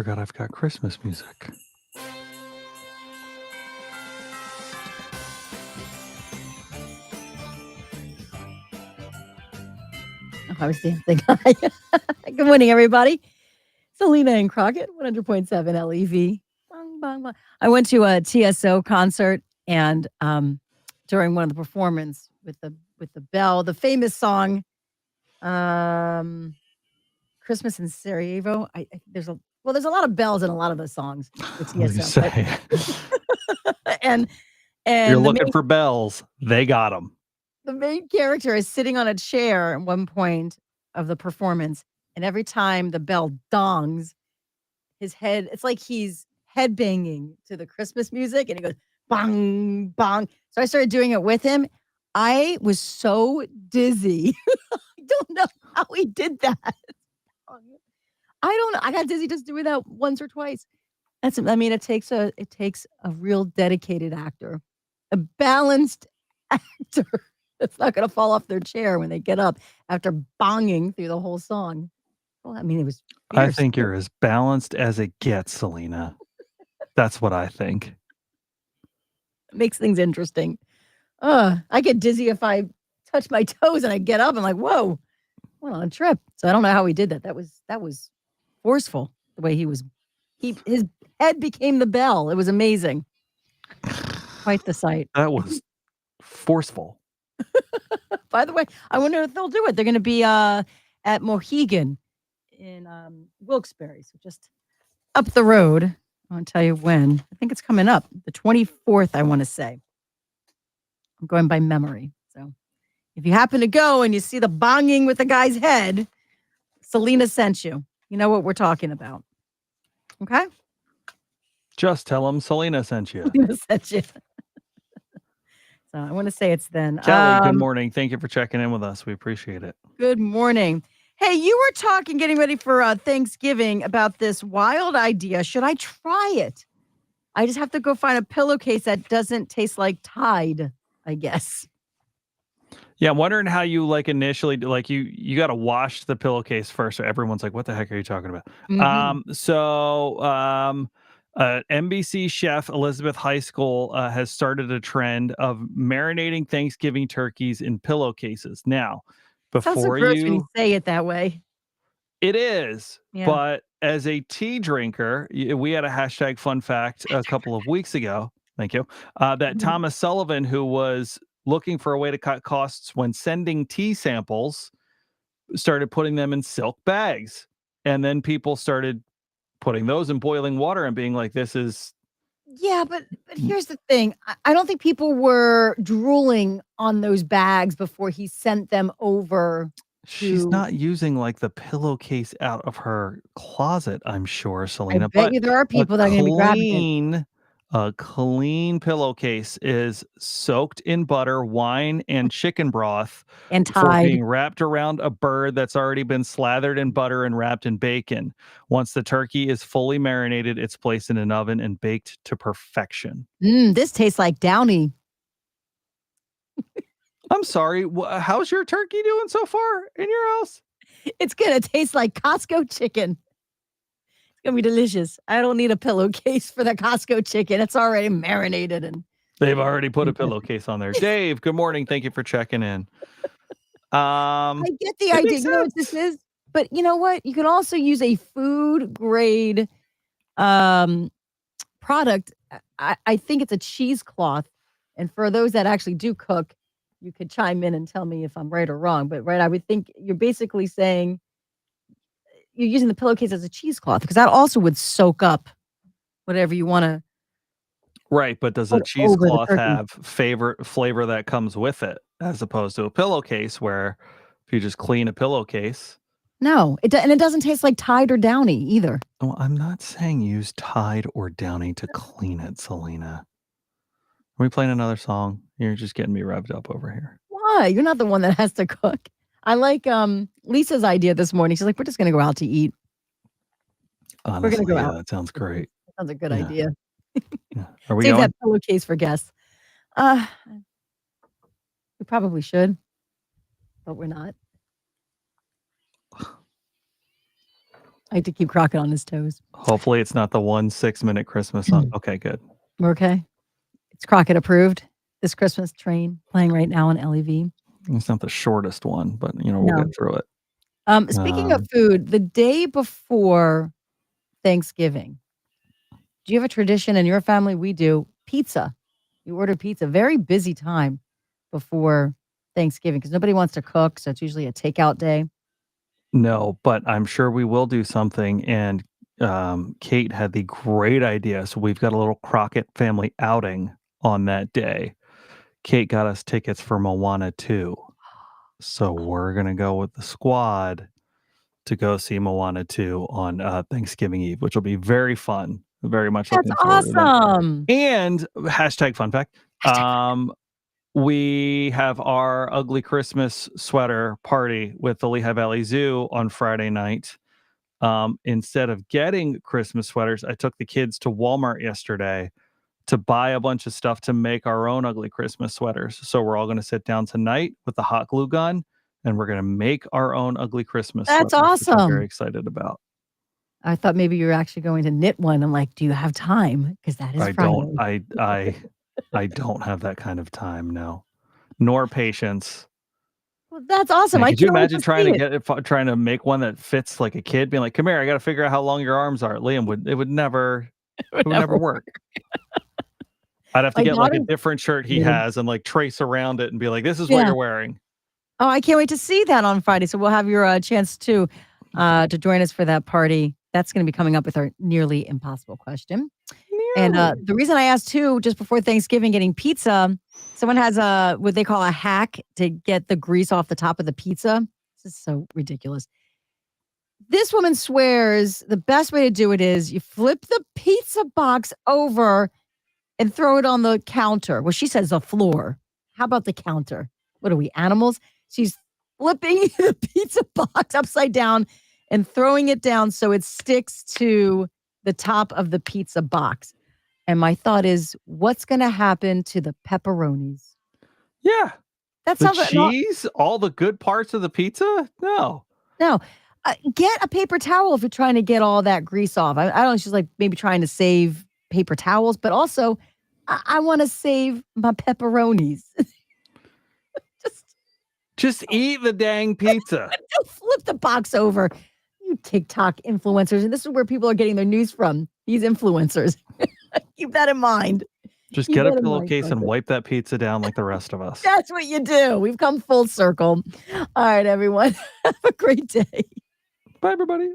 forgot I've got Christmas music. Oh, I was dancing. Good morning, everybody. Selena and Crockett, 100.7 LEV. Bong, bong, bong. I went to a TSO concert, and during one of the performances with the bell, the famous song, "Christmas in Sarajevo." There's a lot of bells in a lot of those songs with I was gonna TSO, say, and you're the looking for bells. They got them. main character is sitting on a chair at one point of the performance, and every time the bell dongs, his head, it's like he's head banging to the Christmas music, and he goes bang bang. So I started doing it with him. I was so dizzy. I don't know how he did that. I don't know. I got dizzy just doing that once or twice. It takes a real dedicated actor, a balanced actor that's not going to fall off their chair when they get up after bonging through the whole song. Well, it was I fierce. think you're as balanced as it gets, Selena. That's what I think. It makes things interesting. I get dizzy if I touch my toes and I get up. I'm like, whoa, went on a trip. So I don't know how he did that. That was forceful the way his head became the bell. It was amazing. Quite the sight. That was forceful. By the way, I wonder if they'll do it. They're going to be at Mohegan in Wilkes-Barre, so just up the road. I won't tell you when. I think it's coming up, the 24th, I want to say. I'm going by memory. So if you happen to go and you see the bonging with the guy's head, Selena sent you. You know what we're talking about. Okay? Just tell them Selena sent you. Selena sent you. So I want to say it's then. Kelly, good morning. Thank you for checking in with us. We appreciate it. Good morning. Hey, you were getting ready for Thanksgiving about this wild idea. Should I try it? I just have to go find a pillowcase that doesn't taste like Tide, I guess. Yeah, I'm wondering how you initially you got to wash the pillowcase first. So everyone's like, "What the heck are you talking about?" Mm-hmm. NBC chef Elizabeth High School has started a trend of marinating Thanksgiving turkeys in pillowcases. Now, Sounds so before gross when you you, say it that way. it is, Yeah. but as a tea drinker, we had a hashtag fun fact a couple of weeks ago. Thank you. That Thomas Sullivan, who was looking for a way to cut costs when sending tea samples, started putting them in silk bags. And then people started putting those in boiling water and being like, this is... Yeah, but here's the thing. I don't think people were drooling on those bags before he sent them over. She's not using the pillowcase out of her closet, I'm sure, I Selena. bet But you there are people that are going to be grabbing it. a clean pillowcase is soaked in butter, wine, and chicken broth And before Tide. being wrapped around a bird that's already been slathered in butter and wrapped in bacon. Once the turkey is fully marinated, it's placed in an oven and baked to perfection. This tastes like Downy. I'm sorry. How's your turkey doing so far in your house? It's going to taste like Costco chicken. It's going to be delicious. I don't need a pillowcase for the Costco chicken. It's already marinated. And they've already put a pillowcase on there. Dave, good morning. Thank you for checking in. I get the idea. You know what this is? But you know what? You can also use a food grade product. I think it's a cheesecloth. And for those that actually do cook, you could chime in and tell me if I'm right or wrong. But I would think you're basically saying you're using the pillowcase as a cheesecloth because that also would soak up whatever you want to. Right, but does a cheesecloth have flavor that comes with it as opposed to a pillowcase where if you just clean a pillowcase? No, it doesn't taste like Tide or Downy either. Oh, I'm not saying use Tide or Downy to clean it, Selena. Are we playing another song? You're just getting me revved up over here. Why? You're not the one that has to cook. I like Lisa's idea this morning. She's like, we're just going to go out to eat. Honestly, we're going to go out. That sounds great. That sounds a good idea. Yeah. Are we Save going? that pillowcase for guests. We probably should, but we're not. I had to keep Crockett on his toes. Hopefully, it's not the 1 6-minute Christmas song. Okay, good. We're okay. It's Crockett approved. This Christmas Train playing right now on LEV. It's not the shortest one, but, we'll No. get through it. Speaking of Um, food, the day before Thanksgiving, do you have a tradition in your family? We do. Pizza. You order pizza. Very busy time before Thanksgiving because nobody wants to cook, so it's usually a takeout day. no, but I'm sure we will do something, and, Kate had the great idea, so we've got a little Crockett family outing on that day. Kate got us tickets for Moana 2, so we're gonna go with the squad to go see Moana 2 on, Thanksgiving Eve, which will be very fun. Very much That's looking forward to that. awesome. And hashtag fun fact, Hashtag fun. we have our ugly Christmas sweater party with the Lehigh Valley Zoo on Friday night. Instead of getting Christmas sweaters, I took the kids to Walmart yesterday to buy a bunch of stuff to make our own ugly Christmas sweaters. So we're all going to sit down tonight with the hot glue gun and we're going to make our own ugly Christmas That's sweaters, which I'm very awesome. excited about. I thought maybe you were actually going to knit one. I'm like, do you have time? Because that is I don't Friday. I don't have that kind of time, no, nor patience. Well, that's awesome. Man, I could you can't wait imagine to see it. trying to make one that fits like a kid, being like, "Come here, I gotta figure out how long your arms are." Liam would it would never It would it would never never work. work. I'd have to My get like a daughter's different shirt he knitting. has and like trace around it and be like, "This is what Yeah. you're wearing." Oh, I can't wait to see that on Friday. So we'll have your chance to join us for that party. That's going to be coming up with our nearly impossible question. And Nearly. the reason I asked too, just before Thanksgiving, getting pizza, someone has a what they call a hack to get the grease off the top of the pizza. This is so ridiculous. This woman swears the best way to do it is you flip the pizza box over and throw it on the counter. Well, she says the floor. How about the counter? What are we, animals? She's flipping the pizza box upside down and throwing it down so it sticks to the top of the pizza box. And my thought is, what's going to happen to the pepperonis? Yeah. That The sounds like no, cheese, all the good parts of the pizza? No. no. Get a paper towel if you're trying to get all that grease off. I don't know. She's like maybe trying to save paper towels, but also I want to save my pepperonis. Just Just eat the dang pizza. don't flip the box over. You TikTok influencers, and this is where people are getting their news from. These influencers. Keep that in mind. Just Keep get a that in mind, pillowcase and Crockett. wipe that pizza down like the rest of us. That's what you do. We've come full circle. All right, everyone. Have a great day. Bye, everybody.